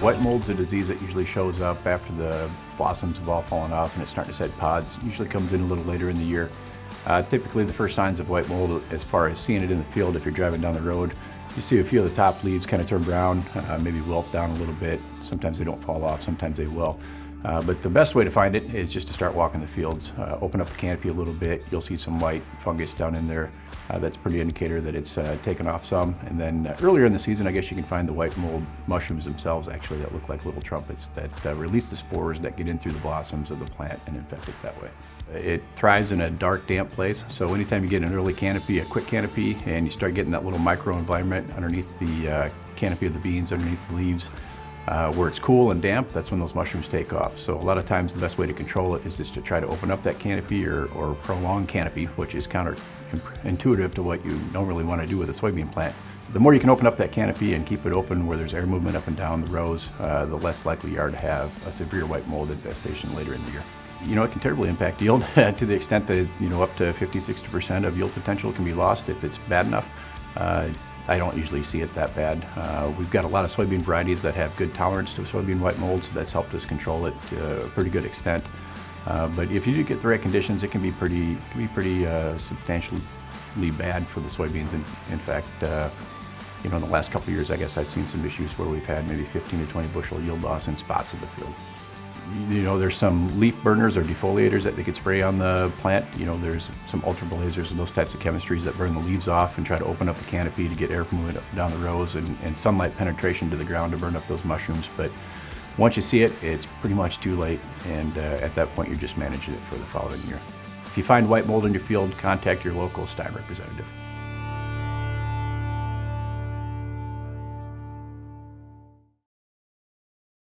White mold's a disease that usually shows up after the blossoms have all fallen off and it's starting to set pods. Usually comes in a little later in the year. Typically the first signs of white mold, as far as seeing it in the field, if you're driving down the road, you see a few of the top leaves kind of turn brown, maybe wilt down a little bit. Sometimes they don't fall off, sometimes they will. But the best way to find it is just to start walking the fields. Open up the canopy a little bit, you'll see some white fungus down in there. That's a pretty indicator that it's taken off some. And then earlier in the season, I guess you can find the white mold mushrooms themselves actually that look like little trumpets that release the spores that get in through the blossoms of the plant and infect it that way. It thrives in a dark, damp place. So anytime you get an early canopy, a quick canopy, and you start getting that little microenvironment underneath the canopy of the beans, underneath the leaves, where it's cool and damp, that's when those mushrooms take off. So a lot of times the best way to control it is just to try to open up that canopy or prolong canopy, which is counterintuitive to what you don't really want to do with a soybean plant. The more you can open up that canopy and keep it open where there's air movement up and down the rows, the less likely you are to have a severe white mold infestation later in the year. You know, it can terribly impact yield to the extent that, you know, up to 50–60% of yield potential can be lost if it's bad enough. I don't usually see it that bad. We've got a lot of soybean varieties that have good tolerance to soybean white mold, so that's helped us control it to a pretty good extent. But if you do get the right conditions, it can be pretty substantially bad for the soybeans. In fact, you know, in the last couple of years, I guess I've seen some issues where we've had maybe 15 to 20 bushel yield loss in spots of the field. You know, there's some leaf burners or defoliators that they could spray on the plant. You know, there's some ultra lasers and those types of chemistries that burn the leaves off and try to open up the canopy to get air movement up and down the rows and sunlight penetration to the ground to burn up those mushrooms. But once you see it, it's pretty much too late, and at that point you're just managing it for the following year. If you find white mold in your field, contact your local Stine representative.